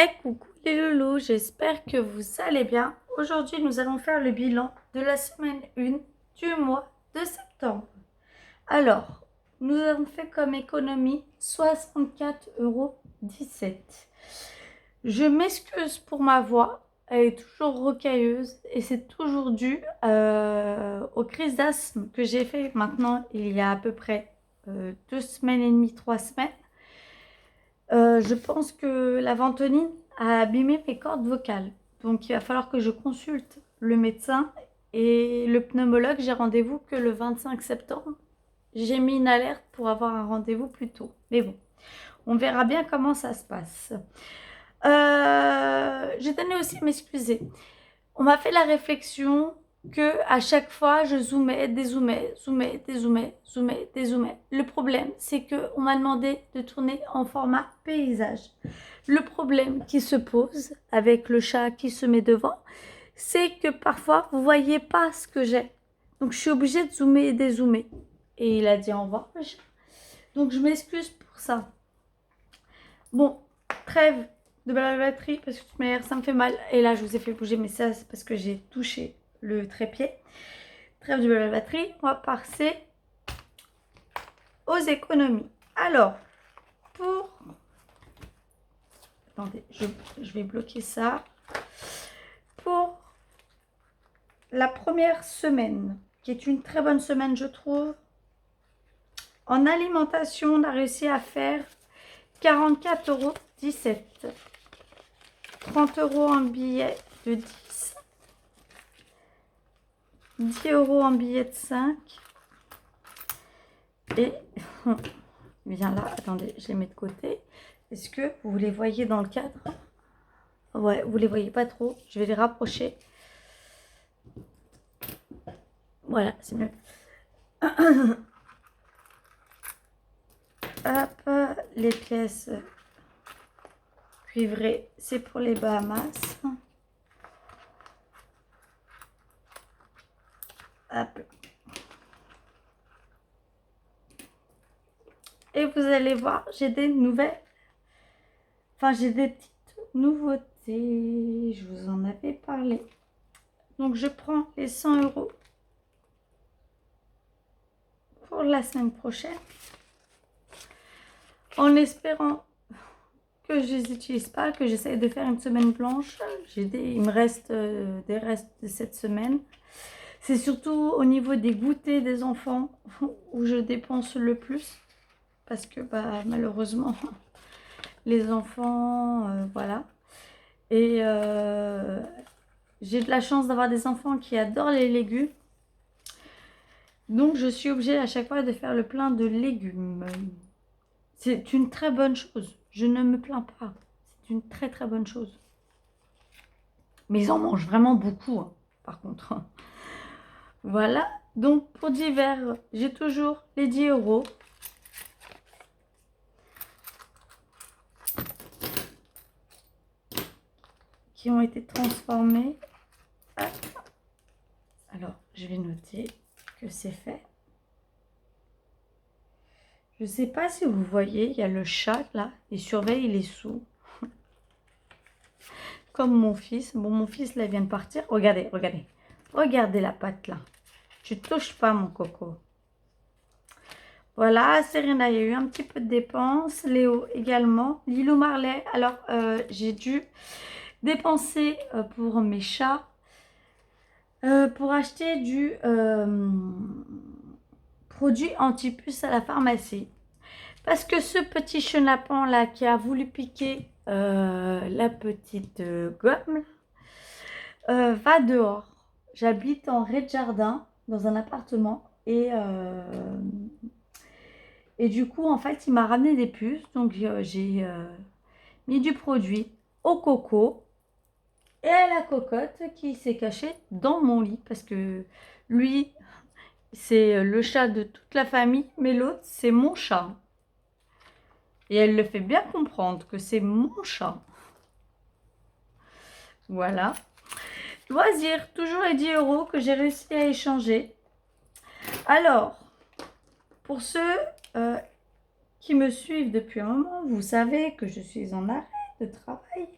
Coucou les loulous, j'espère que vous allez bien. Aujourd'hui, nous allons faire le bilan de la semaine 1 du mois de septembre. Alors, nous avons fait comme économie 64,17 €. Je m'excuse pour ma voix, elle est toujours rocailleuse et c'est toujours dû aux crises d'asthme que j'ai fait maintenant il y a à peu près 2 semaines et demie, 3 semaines. Je pense que la ventoline a abîmé mes cordes vocales. Donc il va falloir que je consulte le médecin et le pneumologue. J'ai rendez-vous que le 25 septembre. J'ai mis une alerte pour avoir un rendez-vous plus tôt. Mais bon, on verra bien comment ça se passe. Je tenais aussi à m'excuser. On m'a fait la réflexion que à chaque fois je zoomais, dézoomais, zoomais, dézoomais, zoomais, dézoomais. Le problème, c'est qu'on m'a demandé de tourner en format paysage. Le problème qui se pose avec le chat qui se met devant, c'est que parfois vous voyez pas ce que j'ai. Donc je suis obligée de zoomer et dézoomer. Et il a dit au revoir le chat. Donc je m'excuse pour ça. Bon, trêve de la batterie parce que de toute manière ça me fait mal. Et là je vous ai fait bouger, mais ça c'est parce que j'ai touché le trépied. Trêve de la batterie, on va passer aux économies. Alors, pour... Attendez, je vais bloquer ça. Pour la première semaine, qui est une très bonne semaine je trouve, en alimentation, on a réussi à faire 44,17 €. 30 € en billets de 10. 10 € en billets de 5. Et bien là, attendez, je les mets de côté. Est-ce que vous les voyez dans le cadre? Ouais, vous les voyez pas trop. Je vais les rapprocher. Voilà, c'est mieux. Hop, les pièces cuivrées, c'est pour les Bahamas. Hop. Et vous allez voir, j'ai des nouvelles. Enfin, j'ai des petites nouveautés. Je vous en avais parlé. Donc, je prends les 100 € pour la semaine prochaine. En espérant que je les utilise pas, que j'essaie de faire une semaine blanche. Il me reste des restes de cette semaine. C'est surtout au niveau des goûters des enfants où je dépense le plus. Parce que malheureusement, les enfants, voilà. Et j'ai de la chance d'avoir des enfants qui adorent les légumes. Donc je suis obligée à chaque fois de faire le plein de légumes. C'est une très bonne chose. Je ne me plains pas. C'est une très très bonne chose. Mais ils en mangent vraiment beaucoup, hein, par contre. Voilà. Donc pour divers, j'ai toujours les 10 €. Qui ont été transformés. Alors, je vais noter que c'est fait. Je ne sais pas si vous voyez, il y a le chat là, il surveille les sous. Comme mon fils. Bon, mon fils là vient de partir. Regardez, regardez. Regardez la patte là. Tu touches pas mon coco. Voilà, Serena, il y a eu un petit peu de dépenses. Léo également. Lilou Marley. Alors, j'ai dû dépenser pour mes chats. Pour acheter du produit anti-puce à la pharmacie. Parce que ce petit chenapan là qui a voulu piquer la petite gomme va dehors. J'habite en rez-de-jardin dans un appartement et du coup en fait il m'a ramené des puces. Donc j'ai mis du produit au coco et à la cocotte qui s'est cachée dans mon lit parce que lui c'est le chat de toute la famille mais l'autre c'est mon chat. Et elle le fait bien comprendre que c'est mon chat. Voilà. Loisirs, toujours les 10 € que j'ai réussi à échanger. Alors, pour ceux qui me suivent depuis un moment, vous savez que je suis en arrêt de travail.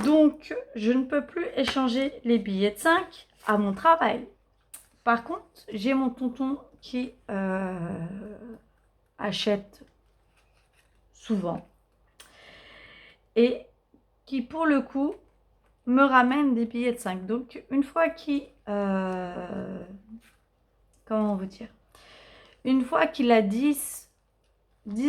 Donc, je ne peux plus échanger les billets de 5 à mon travail. Par contre, j'ai mon tonton qui achète souvent et qui, pour le coup, me ramène des billets de 5. Donc, une fois qu'il... comment vous dire? Une fois qu'il a 10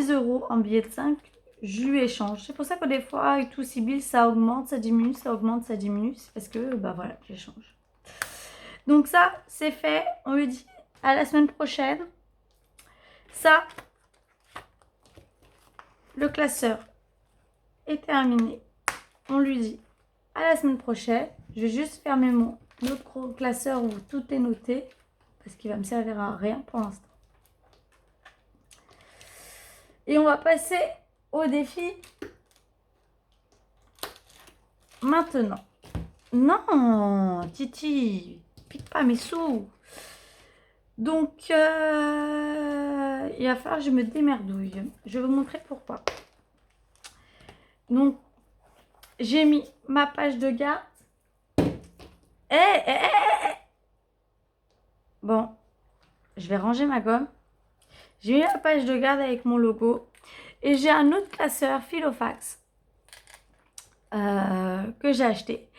euros en billets de 5, je lui échange. C'est pour ça que des fois, avec tout Sibyl, ça augmente, ça diminue, ça augmente, ça diminue. C'est parce que, bah voilà, j'échange. Donc ça, c'est fait. On lui dit à la semaine prochaine. Ça, le classeur est terminé. On lui dit à la semaine prochaine. Je vais juste fermer mon autre classeur où tout est noté. Parce qu'il va me servir à rien pour l'instant. Et on va passer au défi maintenant. Non, Titi, pique pas mes sous. Donc, il va falloir que je me démerdouille. Je vais vous montrer pourquoi. Donc, j'ai mis ma page de garde. Bon, je vais ranger ma gomme. J'ai mis la page de garde avec mon logo. Et j'ai un autre classeur Filofax que j'ai acheté.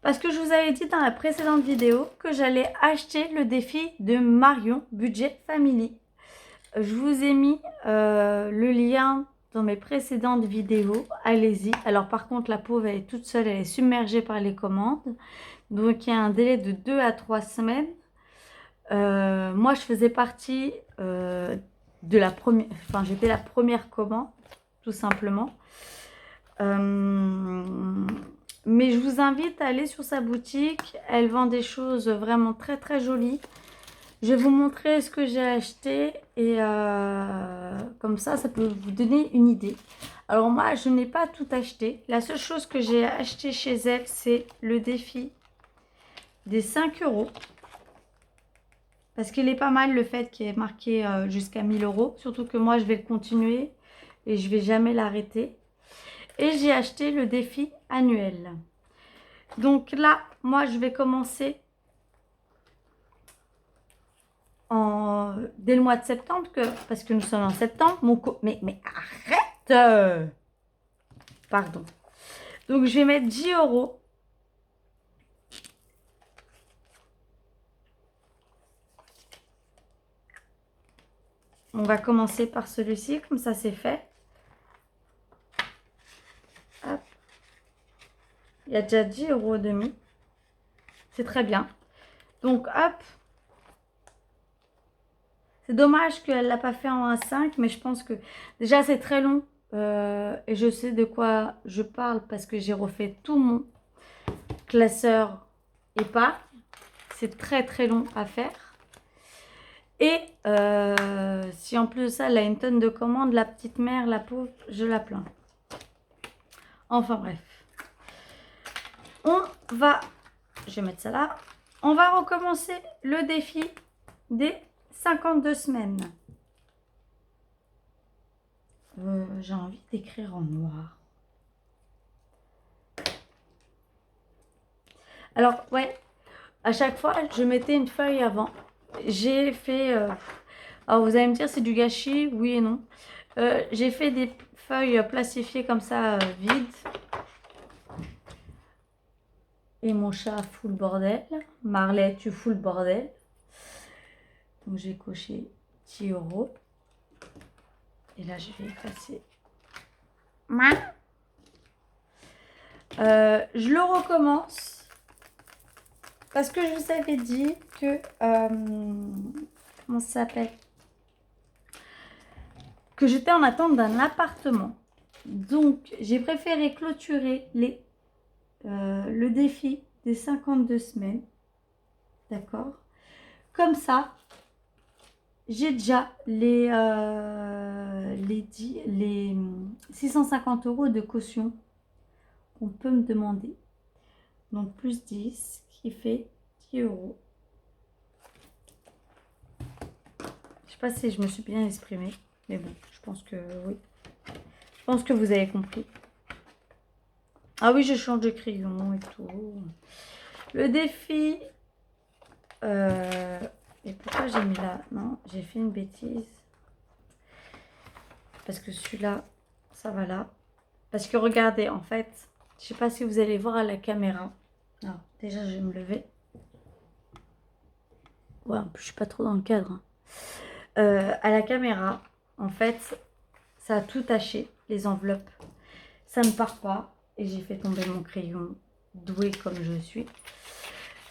Parce que je vous avais dit dans la précédente vidéo que j'allais acheter le défi de Marion Budget Family. Je vous ai mis le lien dans mes précédentes vidéos. Allez-y. Alors par contre, la pauvre, elle est toute seule. Elle est submergée par les commandes. Donc il y a un délai de 2 à 3 semaines. Moi, je faisais partie de la première... Enfin, j'étais la première commande, tout simplement. Mais je vous invite à aller sur sa boutique. Elle vend des choses vraiment très très jolies. Je vais vous montrer ce que j'ai acheté et comme ça peut vous donner une idée. Alors moi, je n'ai pas tout acheté. La seule chose que j'ai acheté chez elle, c'est le défi des 5 euros. Parce qu'il est pas mal le fait qu'il est marqué jusqu'à 1000 euros. Surtout que moi, je vais le continuer et je vais jamais l'arrêter. Et j'ai acheté le défi annuel. Donc là, moi, je vais commencer dès le mois de septembre, parce que nous sommes en septembre. Mais arrête Pardon. Donc, je vais mettre 10 euros. On va commencer par celui-ci, comme ça, c'est fait. Hop. Il y a déjà 10 euros et demi. C'est très bien. Donc, hop. C'est dommage qu'elle ne l'a pas fait en A5, mais je pense que déjà c'est très long et je sais de quoi je parle parce que j'ai refait tout mon classeur épargne. C'est très très long à faire. Et si en plus de ça, elle a une tonne de commandes, la petite mère, la pauvre, je la plains. Enfin bref. Je vais mettre ça là. On va recommencer le défi des 52 semaines. J'ai envie d'écrire en noir. Alors, ouais, à chaque fois, je mettais une feuille avant. J'ai fait... alors, vous allez me dire, c'est du gâchis, oui et non. J'ai fait des feuilles plastifiées comme ça, vides. Et mon chat fout le bordel. Marley, tu fous le bordel. Donc, j'ai coché 10 euros. Et là, je vais effacer. Je le recommence. Parce que je vous avais dit que... comment ça s'appelle? Que j'étais en attente d'un appartement. Donc, j'ai préféré clôturer le défi des 52 semaines. D'accord? Comme ça, j'ai déjà les 650 euros de caution qu'on peut me demander. Donc, plus 10, qui fait 10 euros. Je sais pas si je me suis bien exprimée, mais bon, je pense que oui. Je pense que vous avez compris. Ah oui, je change de crayon et tout. Le défi... et pourquoi j'ai mis là? Non, j'ai fait une bêtise. Parce que celui-là, ça va là. Parce que regardez, en fait, je sais pas si vous allez voir à la caméra. Alors, déjà, je vais me lever. Ouais, en plus, je suis pas trop dans le cadre. Hein. À la caméra, en fait, ça a tout taché, les enveloppes. Ça ne part pas. Et j'ai fait tomber mon crayon, doué comme je suis.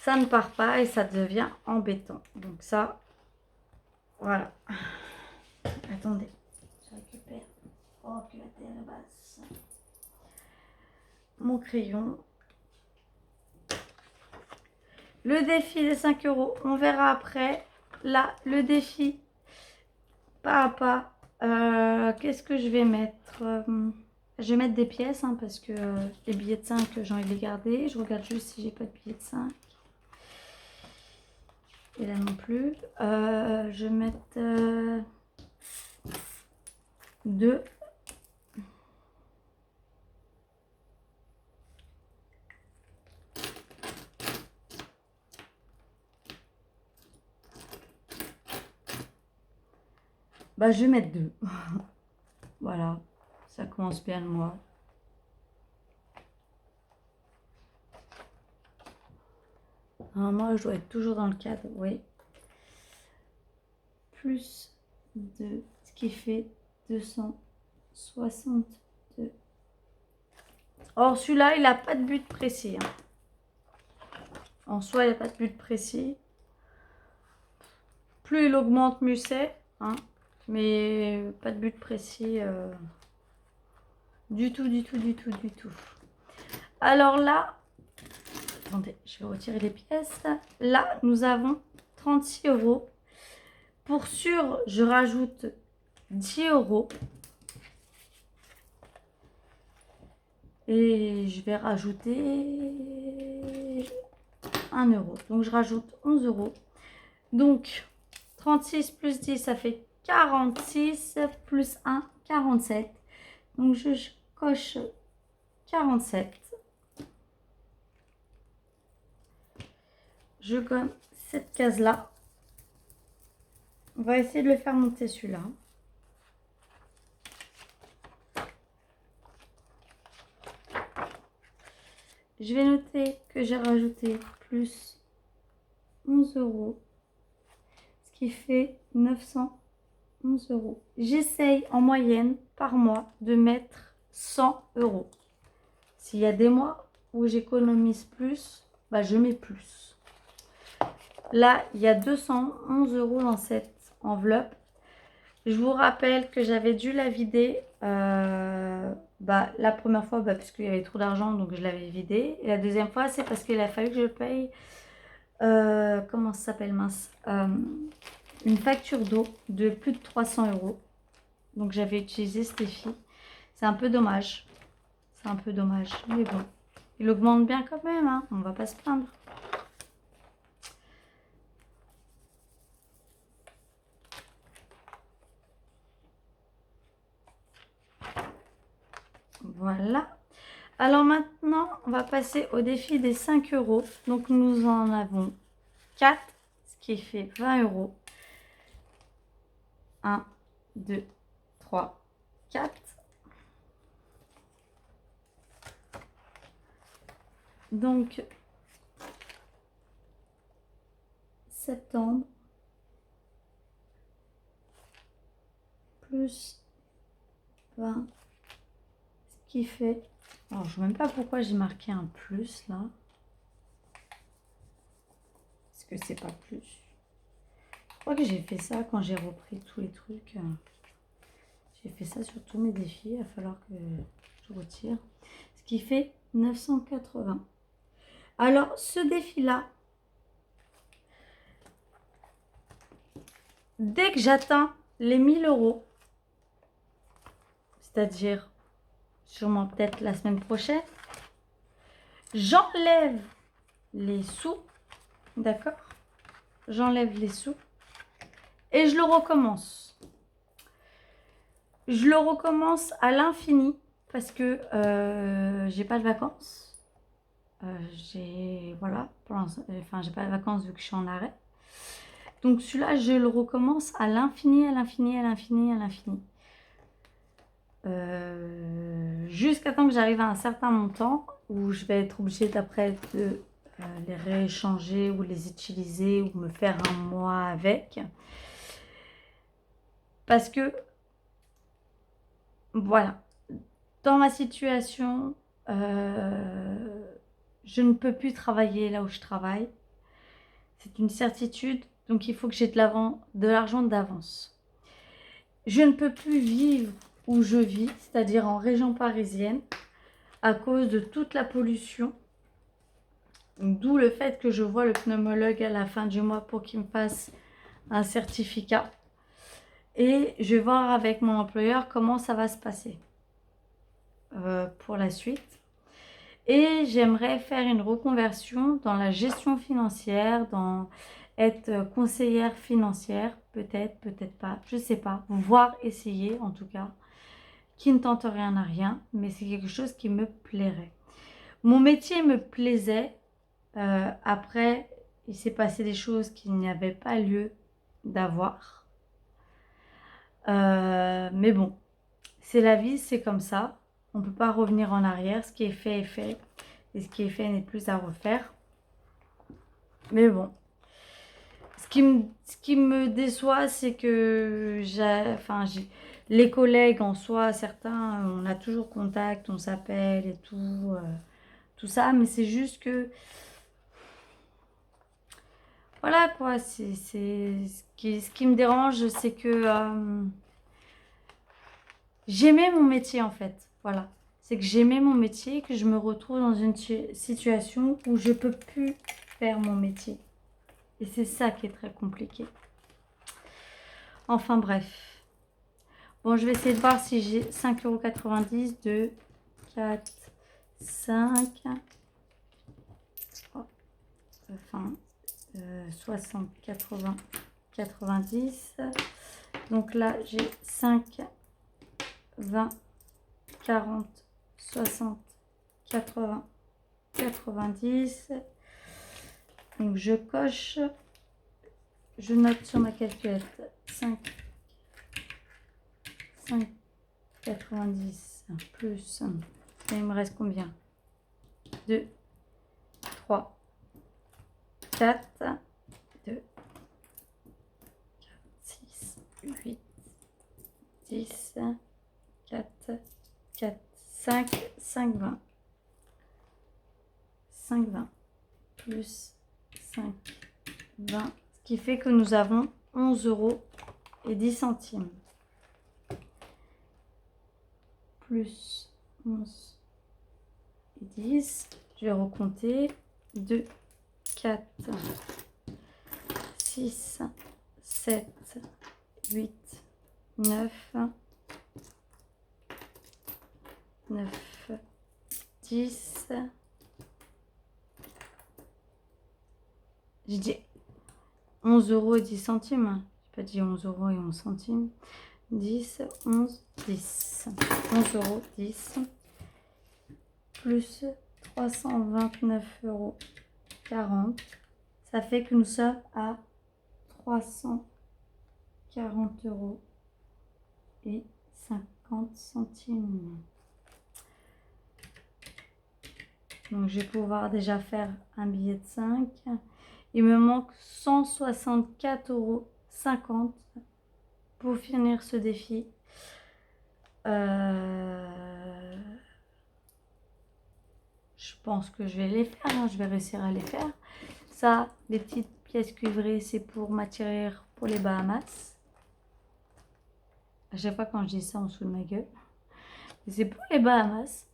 Ça ne part pas et ça devient embêtant. Donc ça, voilà. Attendez, je récupère. Oh, que la terre est basse. Mon crayon. Le défi des 5 euros, on verra après. Là, le défi, pas à pas. Qu'est-ce que je vais mettre Je vais mettre des pièces, hein, parce que les billets de 5, j'ai envie de les garder. Je regarde juste si j'ai pas de billets de 5. Et là non plus. Je vais mettre 2. Bah, je vais mettre 2. Voilà, ça commence bien le mois. Moi, je dois être toujours dans le cadre, oui. Plus 2, ce qui fait 262. Or, celui-là, il n'a pas de but précis. Hein. En soi, il n'a pas de but précis. Plus il augmente, mieux c'est. Hein. Mais pas de but précis. Du tout, du tout, du tout, du tout. Alors là, attendez, je vais retirer les pièces. Là, nous avons 36 euros. Pour sûr, je rajoute 10 euros. Et je vais rajouter 1 euro. Donc, je rajoute 11 euros. Donc, 36 plus 10, ça fait 46. Plus 1, 47. Donc, je coche 47. Je gomme cette case-là. On va essayer de le faire monter celui-là. Je vais noter que j'ai rajouté plus 11 euros. Ce qui fait 911 euros. J'essaye en moyenne par mois de mettre 100 euros. S'il y a des mois où j'économise plus, bah je mets plus. Là, il y a 211 euros dans cette enveloppe. Je vous rappelle que j'avais dû la vider la première fois parce qu'il y avait trop d'argent, donc je l'avais vidée. Et la deuxième fois, c'est parce qu'il a fallu que je paye, comment ça s'appelle, mince, une facture d'eau de plus de 300 euros. Donc j'avais utilisé ce défi. C'est un peu dommage. C'est un peu dommage, mais bon. Il augmente bien quand même, hein. On va pas se plaindre. Voilà. Alors maintenant, on va passer au défi des 5 euros. Donc nous en avons 4, ce qui fait 20 euros. 1, 2, 3, 4. Donc, septembre, plus 20, ce qui fait... Alors, je ne sais même pas pourquoi j'ai marqué un plus, là. Parce que c'est pas plus. Je crois que j'ai fait ça quand j'ai repris tous les trucs. J'ai fait ça sur tous mes défis. Il va falloir que je retire. Ce qui fait 980. Alors, ce défi-là, dès que j'atteins les 1000 euros, c'est-à-dire sûrement peut-être la semaine prochaine, j'enlève les sous, d'accord? J'enlève les sous et je le recommence. Je le recommence à l'infini parce que j'ai pas de vacances. Voilà, pour l'instant, enfin, j'ai pas de vacances vu que je suis en arrêt. Donc celui-là, je le recommence à l'infini, à l'infini, à l'infini, à l'infini. Jusqu'à temps que j'arrive à un certain montant où je vais être obligée d'après de les rééchanger ou les utiliser ou me faire un mois avec. Parce que, voilà, dans ma situation, je ne peux plus travailler là où je travaille. C'est une certitude, donc il faut que j'ai de l'argent d'avance. Je ne peux plus vivre où je vis, c'est-à-dire en région parisienne, à cause de toute la pollution. D'où le fait que je vois le pneumologue à la fin du mois pour qu'il me fasse un certificat. Et je vais voir avec mon employeur comment ça va se passer pour la suite. Et j'aimerais faire une reconversion dans la gestion financière, dans être conseillère financière, peut-être, peut-être pas, je sais pas, voire essayer en tout cas, qui ne tente rien à rien, mais c'est quelque chose qui me plairait. Mon métier me plaisait, après il s'est passé des choses qui n'avaient pas lieu d'avoir. Mais bon, c'est la vie, c'est comme ça, on ne peut pas revenir en arrière, ce qui est fait est fait. Et ce qui est fait n'est plus à refaire. Mais bon. Ce qui me déçoit, c'est que les collègues en soi, certains, on a toujours contact, on s'appelle et tout ça. Mais c'est juste que, voilà quoi, ce qui me dérange, c'est que j'aimais mon métier en fait. Voilà. C'est que j'aimais mon métier, que je me retrouve dans une situation où je peux plus faire mon métier. Et c'est ça qui est très compliqué. Enfin bref. Bon, je vais essayer de voir si j'ai 5,90 €, 2, 4, 5. Enfin, 60, 80, 90. Donc là, j'ai 5, 20, 40, 60, 80, 90. Donc je coche. Je note sur ma calculette 5, 90 plus, et il me reste combien? 2, 3, 4, 2, 4, 6, 8, 10, 4, 4, 5, 5, 20. 5, 20 plus 5, 20. Ce qui fait que nous avons 11,10 € plus 11 et 10. Je vais recompter. 2, 4, 6, 7, 8, 9, 10. J'ai dit 11,10 €. J'ai pas dit 11,11 €. 10, 11, 10. 11,10 € plus 329,40 €. Ça fait que nous sommes à 340,50 €. Donc je vais pouvoir déjà faire un billet de 5. Il me manque 164,50 € pour finir ce défi. Je pense que je vais les faire, hein. Je vais réussir à les faire. Ça, les petites pièces cuivrées, c'est pour m'attirer pour les Bahamas. À chaque fois quand je dis ça, on se fout de ma gueule. C'est pour les Bahamas.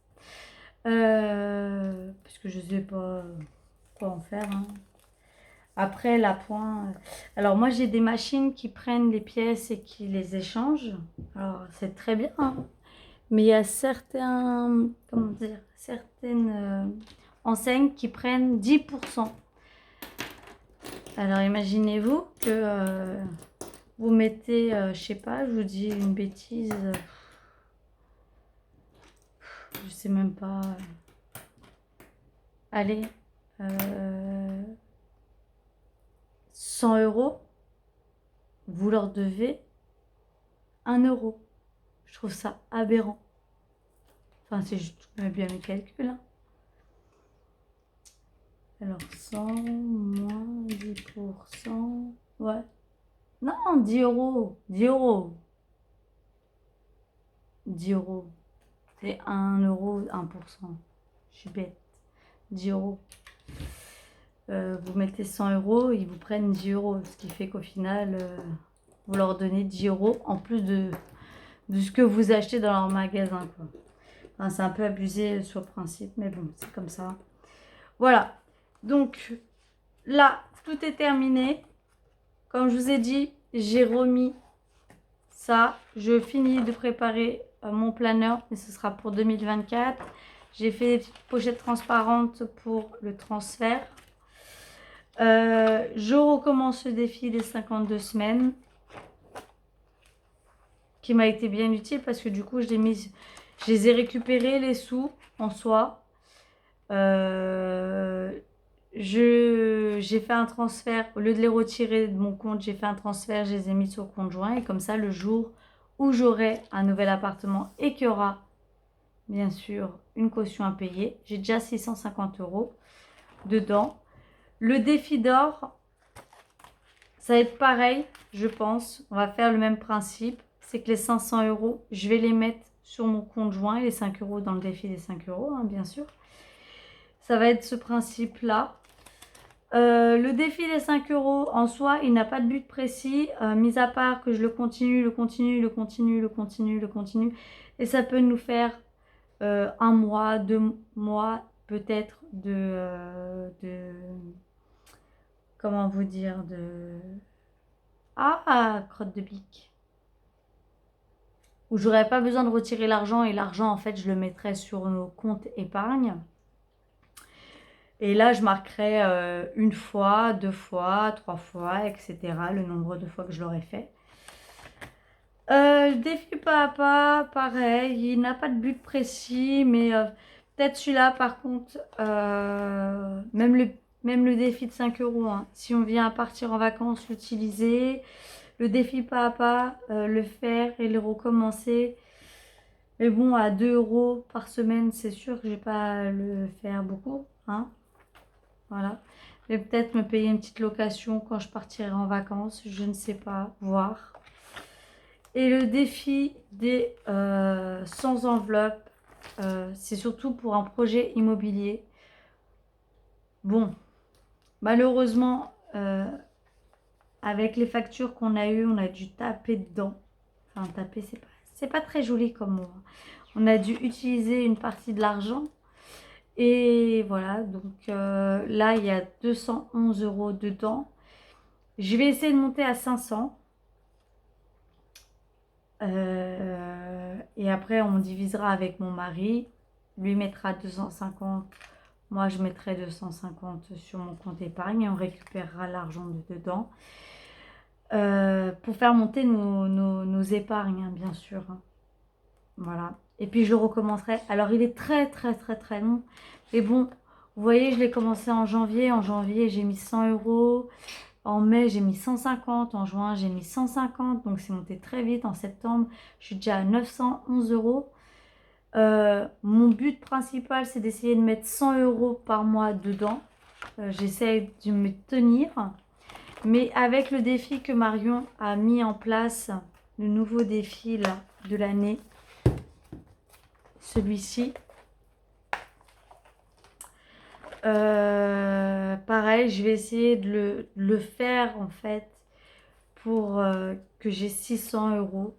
Parce que je sais pas quoi en faire, hein. Après, l'appoint. Alors, moi, j'ai des machines qui prennent les pièces et qui les échangent. Alors, c'est très bien, hein. Mais il y a certaines enseignes qui prennent 10%. Alors, imaginez-vous que vous mettez, je sais pas, je vous dis une bêtise, je sais même pas. Allez, 100 euros, vous leur devez 1 euro. Je trouve ça aberrant. Enfin, c'est juste, je mets bien mes calculs. Hein. Alors, 100 moins 10%. Ouais. Non, 10 euros. 10 euros. 10 euros. C'est 1 euro, 1%. Je suis bête. 10 euros. Vous mettez 100 euros, ils vous prennent 10 euros. Ce qui fait qu'au final, vous leur donnez 10 euros en plus de ce que vous achetez dans leur magasin. Enfin, c'est un peu abusé sur le principe, mais bon, c'est comme ça. Voilà. Donc, là, tout est terminé. Comme je vous ai dit, j'ai remis ça. Je finis de préparer mon planeur, mais ce sera pour 2024. J'ai fait des petites pochettes transparentes pour le transfert. Je recommence le défi des 52 semaines qui m'a été bien utile parce que du coup je les ai récupérés les sous en soi. J'ai fait un transfert, au lieu de les retirer de mon compte, j'ai fait un transfert, je les ai mis sur le compte joint et comme ça le jour où j'aurai un nouvel appartement et qu'il y aura bien sûr une caution à payer, j'ai déjà 650 euros dedans. Le défi d'or, ça va être pareil, je pense. On va faire le même principe. C'est que les 500 euros, je vais les mettre sur mon compte joint et les 5 euros dans le défi des 5 euros, hein, bien sûr. Ça va être ce principe-là. Le défi des 5 euros, en soi, il n'a pas de but précis, mis à part que je le continue. Et ça peut nous faire 1 mois, 2 mois, peut-être comment vous dire, crotte de bique. Où j'aurais pas besoin de retirer l'argent et l'argent, en fait, je le mettrais sur nos comptes épargne. Et là, je marquerai 1 fois, 2 fois, 3 fois, etc. Le nombre de fois que je l'aurais fait. Défi pas à pas, pareil. Il n'a pas de but précis, mais peut-être celui-là, par contre, même le défi de 5 euros. Hein, si on vient à partir en vacances, l'utiliser. Le défi pas à pas, le faire et le recommencer. Mais bon, à 2 euros par semaine, c'est sûr que je vais pas le faire beaucoup. Hein. Voilà. Je vais peut-être me payer une petite location quand je partirai en vacances. Je ne sais pas, voir. Et le défi des sans enveloppe, c'est surtout pour un projet immobilier. Bon, malheureusement, avec les factures qu'on a eues, on a dû taper dedans. Enfin, taper, c'est pas très joli comme mot. On a dû utiliser une partie de l'argent. Et voilà, donc là, il y a 211 euros dedans. Je vais essayer de monter à 500. Et après, on divisera avec mon mari. Lui mettra 250. Moi, je mettrai 250 sur mon compte épargne et on récupérera l'argent de dedans. Pour faire monter nos épargnes, hein, bien sûr. Hein. Voilà. Et puis, je le recommencerai. Alors, il est très, très, très, très long. Mais bon, vous voyez, je l'ai commencé en janvier. En janvier, j'ai mis 100 euros. En mai, j'ai mis 150. En juin, j'ai mis 150. Donc, c'est monté très vite. En septembre, je suis déjà à 911 euros. Mon but principal, c'est d'essayer de mettre 100 euros par mois dedans. J'essaie de me tenir. Mais avec le défi que Marion a mis en place, le nouveau défi là, de l'année, celui-ci, pareil, je vais essayer de le faire en fait pour que j'ai 600 euros.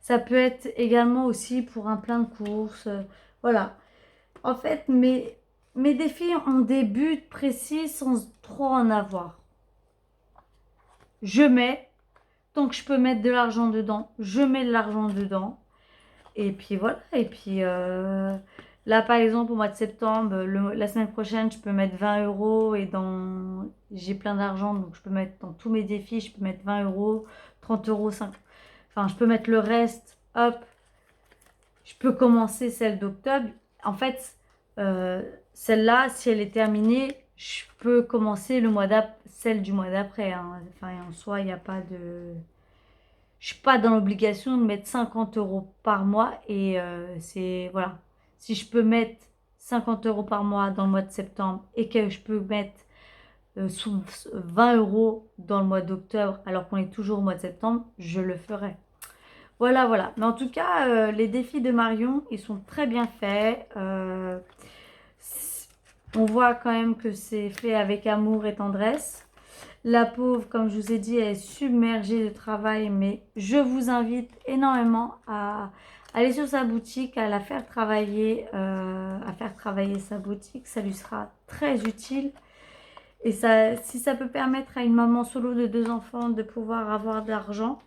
Ça peut être également aussi pour un plein de courses. Voilà. En fait, mes défis ont des buts précis sans trop en avoir. Je mets, tant que je peux mettre de l'argent dedans, je mets de l'argent dedans. Et puis voilà. Et puis là, par exemple, au mois de septembre, la semaine prochaine, je peux mettre 20 euros. Et j'ai plein d'argent, donc je peux mettre dans tous mes défis, je peux mettre 20 euros, 30 euros, 5. Enfin, je peux mettre le reste. Hop. Je peux commencer celle d'octobre. En fait, celle-là, si elle est terminée, je peux commencer celle du mois d'après, hein. Enfin, en soi, il n'y a pas de... Je suis pas dans l'obligation de mettre 50 € par mois et c'est... Voilà. Si je peux mettre 50 € par mois dans le mois de septembre et que je peux mettre 20 € dans le mois d'octobre alors qu'on est toujours au mois de septembre, je le ferai. Voilà, voilà. Mais en tout cas, les défis de Marion, ils sont très bien faits. On voit quand même que c'est fait avec amour et tendresse. La pauvre, comme je vous ai dit, elle est submergée de travail, mais je vous invite énormément à aller sur sa boutique, à la faire travailler, à faire travailler sa boutique. Ça lui sera très utile. Et ça, si ça peut permettre à une maman solo de 2 enfants de pouvoir avoir de l'argent,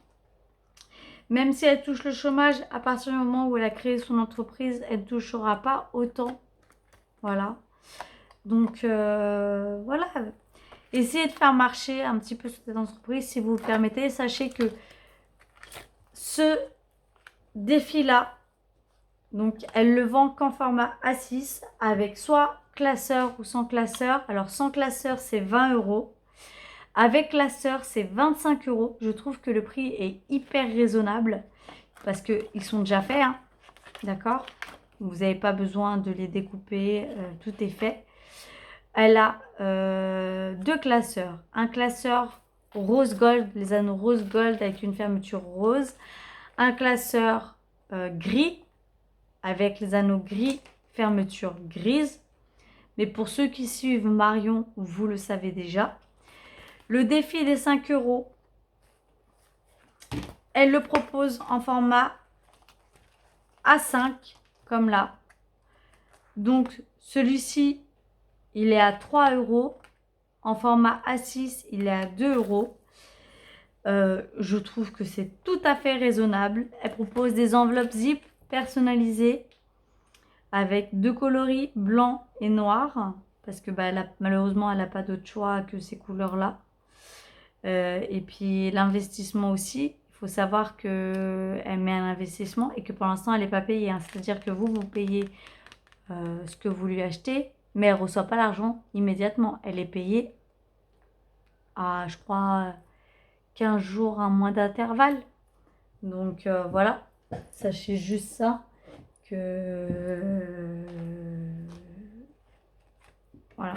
même si elle touche le chômage, à partir du moment où elle a créé son entreprise, elle ne touchera pas autant. Voilà. Donc, voilà. Essayez de faire marcher un petit peu cette entreprise si vous vous permettez. Sachez que ce défi-là, donc elle le vend qu'en format A6 avec soit classeur ou sans classeur. Alors sans classeur, c'est 20 €. Avec classeur, c'est 25 €. Je trouve que le prix est hyper raisonnable parce qu'ils sont déjà faits, hein, d'accord? Vous n'avez pas besoin de les découper, tout est fait. Elle a 2 classeurs. Un classeur rose gold, les anneaux rose gold avec une fermeture rose. Un classeur gris avec les anneaux gris, fermeture grise. Mais pour ceux qui suivent Marion, vous le savez déjà. Le défi des 5 €, elle le propose en format A5, comme là. Donc, celui-ci, il est à 3 €. En format A6, il est à 2 €. Je trouve que c'est tout à fait raisonnable. Elle propose des enveloppes zip personnalisées avec 2 coloris, blanc et noir. Parce que bah, malheureusement, elle n'a pas d'autre choix que ces couleurs-là. Et puis l'investissement aussi. Il faut savoir qu'elle met un investissement et que pour l'instant, elle n'est pas payée, hein. C'est-à-dire que vous payez ce que vous lui achetez, mais elle ne reçoit pas l'argent immédiatement. Elle est payée à, je crois, 15 jours, un mois d'intervalle. Donc voilà, sachez juste ça, que voilà.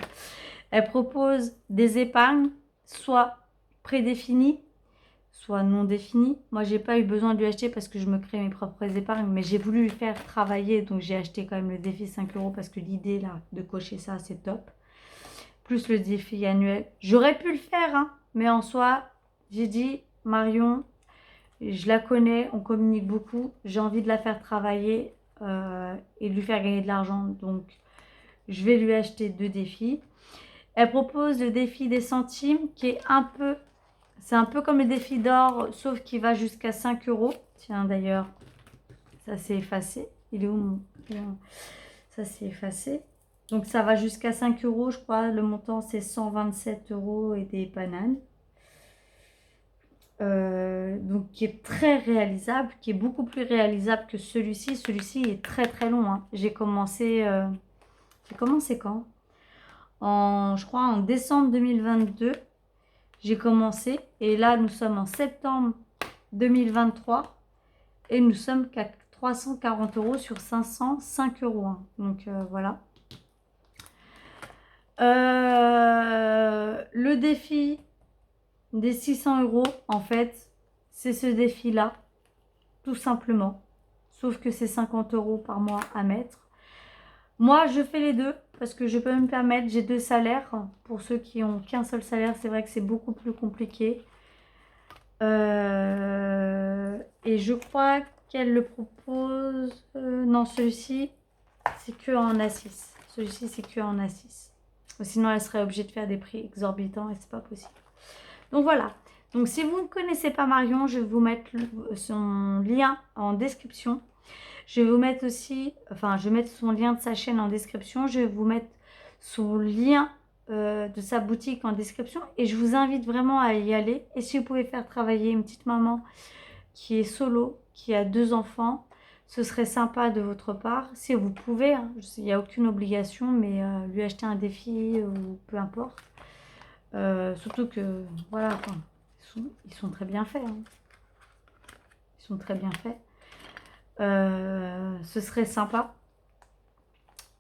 Elle propose des épargnes, soit prédéfinies, soit non définies. Moi, j'ai pas eu besoin de lui acheter parce que je me crée mes propres épargnes, mais j'ai voulu lui faire travailler, donc j'ai acheté quand même le défi 5 € parce que l'idée là de cocher ça, c'est top. Plus le défi annuel. J'aurais pu le faire, hein, mais en soi, j'ai dit, Marion, je la connais, on communique beaucoup, j'ai envie de la faire travailler et de lui faire gagner de l'argent, donc je vais lui acheter 2 défis. Elle propose le défi des centimes qui est c'est un peu comme le défi d'or, sauf qu'il va jusqu'à 5 €. Tiens, d'ailleurs, ça s'est effacé. Il est où mon... Ça s'est effacé. Donc ça va jusqu'à 5 €, je crois. Le montant, c'est 127 € et des bananes. Donc qui est très réalisable, qui est beaucoup plus réalisable que celui-ci. Celui-ci est très très long, hein. J'ai commencé quand? Je crois en décembre 2022. J'ai commencé et là nous sommes en septembre 2023 et nous sommes qu'à 340 € sur 505 €, hein. Donc voilà. Le défi des 600 €, en fait, c'est ce défi-là, tout simplement. Sauf que c'est 50 € par mois à mettre. Moi, je fais les deux parce que je peux me permettre, j'ai 2 salaires. Pour ceux qui ont qu'un seul salaire, c'est vrai que c'est beaucoup plus compliqué. Et je crois qu'elle le propose... non, celui-ci, c'est que en A6. Celui-ci, c'est que en A6. Sinon, elle serait obligée de faire des prix exorbitants et c'est pas possible. Donc voilà. Donc si vous ne connaissez pas Marion, je vais vous mettre son lien en description. Je vais vous mettre aussi, enfin je vais mettre son lien de sa chaîne en description. Je vais vous mettre son lien de sa boutique en description. Et je vous invite vraiment à y aller. Et si vous pouvez faire travailler une petite maman qui est solo, qui a 2 enfants, Ce serait sympa de votre part, si vous pouvez, hein, il n'y a aucune obligation, mais lui acheter un défi ou peu importe. Surtout que, voilà, enfin, ils sont très bien faits. Hein. Ils sont très bien faits. Ce serait sympa.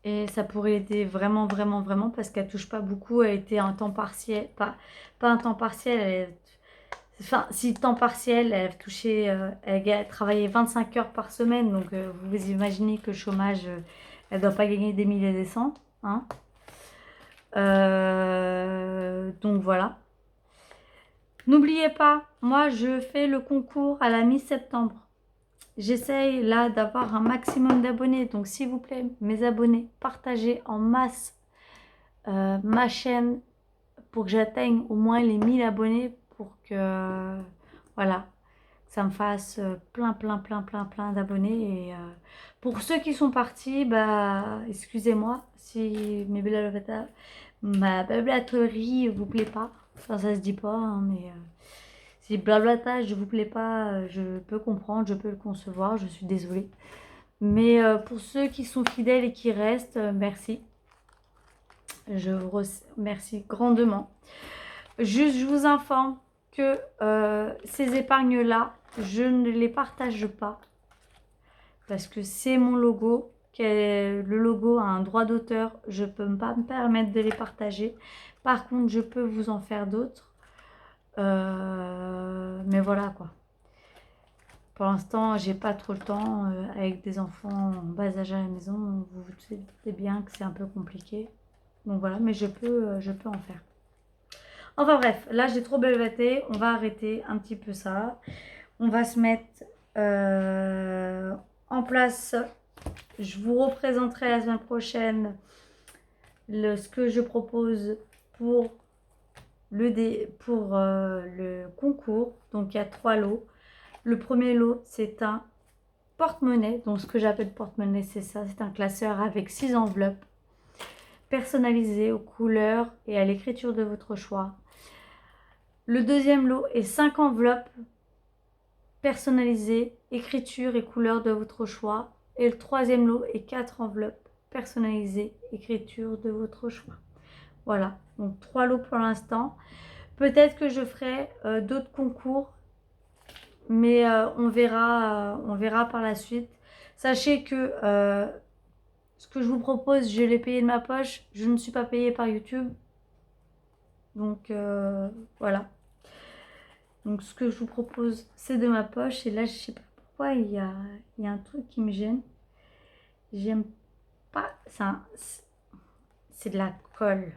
Et ça pourrait aider vraiment, vraiment, vraiment, parce qu'elle touche pas beaucoup. Elle était un temps partiel, pas un temps partiel, enfin, si temps partiel, elle touchait, elle travaillait 25 heures par semaine, donc vous vous imaginez que le chômage, elle doit pas gagner des milliers et des cents, hein. Donc voilà. N'oubliez pas, moi je fais le concours à la mi-septembre. J'essaye là d'avoir un maximum d'abonnés, donc s'il vous plaît, mes abonnés, partagez en masse ma chaîne pour que j'atteigne au moins les 1000 abonnés pour que, voilà, ça me fasse plein d'abonnés. Et pour ceux qui sont partis, bah, excusez-moi si ma blablaterie vous plaît pas. Enfin, ça se dit pas, hein, mais si le blablatage vous plaît pas, je peux comprendre, je peux le concevoir, je suis désolée. Mais pour ceux qui sont fidèles et qui restent, merci. Je vous remercie grandement. Juste, je vous informe que ces épargnes-là, je ne les partage pas parce que c'est mon logo. Le logo a un droit d'auteur, je ne peux pas me permettre de les partager. Par contre, je peux vous en faire d'autres. Mais voilà quoi. Pour l'instant, j'ai pas trop le temps avec des enfants en bas âge à la maison. Vous vous doutez bien que c'est un peu compliqué. Donc voilà, mais je peux en faire. Enfin bref, là j'ai trop belvaté. On va arrêter un petit peu ça. On va se mettre en place. Je vous représenterai la semaine prochaine ce que je propose pour le concours. Donc il y a 3 lots. Le premier lot, c'est un porte-monnaie. Donc ce que j'appelle porte-monnaie, c'est ça. C'est un classeur avec 6 enveloppes personnalisées aux couleurs et à l'écriture de votre choix. Le deuxième lot est 5 enveloppes personnalisées, écriture et couleurs de votre choix. Et le troisième lot est 4 enveloppes personnalisées, écriture de votre choix. Voilà, donc 3 lots pour l'instant. Peut-être que je ferai d'autres concours, mais on verra par la suite. Sachez que ce que je vous propose, je l'ai payé de ma poche. Je ne suis pas payée par YouTube. Donc voilà. Donc ce que je vous propose, c'est de ma poche. Et là, je sais pas pourquoi, il y a un truc qui me gêne. J'aime pas. C'est de la colle.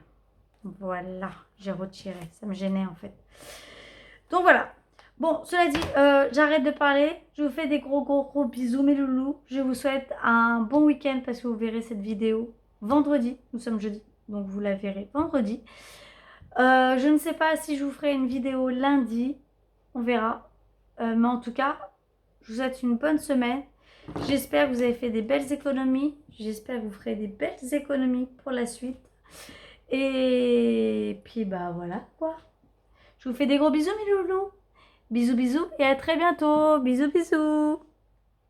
Voilà, j'ai retiré. Ça me gênait en fait. Donc voilà. Bon, cela dit, j'arrête de parler. Je vous fais des gros bisous mes loulous. Je vous souhaite un bon week-end parce que vous verrez cette vidéo vendredi. Nous sommes jeudi, donc vous la verrez vendredi. Je ne sais pas si je vous ferai une vidéo lundi. On verra. Mais en tout cas, je vous souhaite une bonne semaine. J'espère que vous avez fait des belles économies. J'espère que vous ferez des belles économies pour la suite. Et puis bah voilà quoi. Je vous fais des gros bisous mes loulous. Bisous bisous et à très bientôt. Bisous bisous.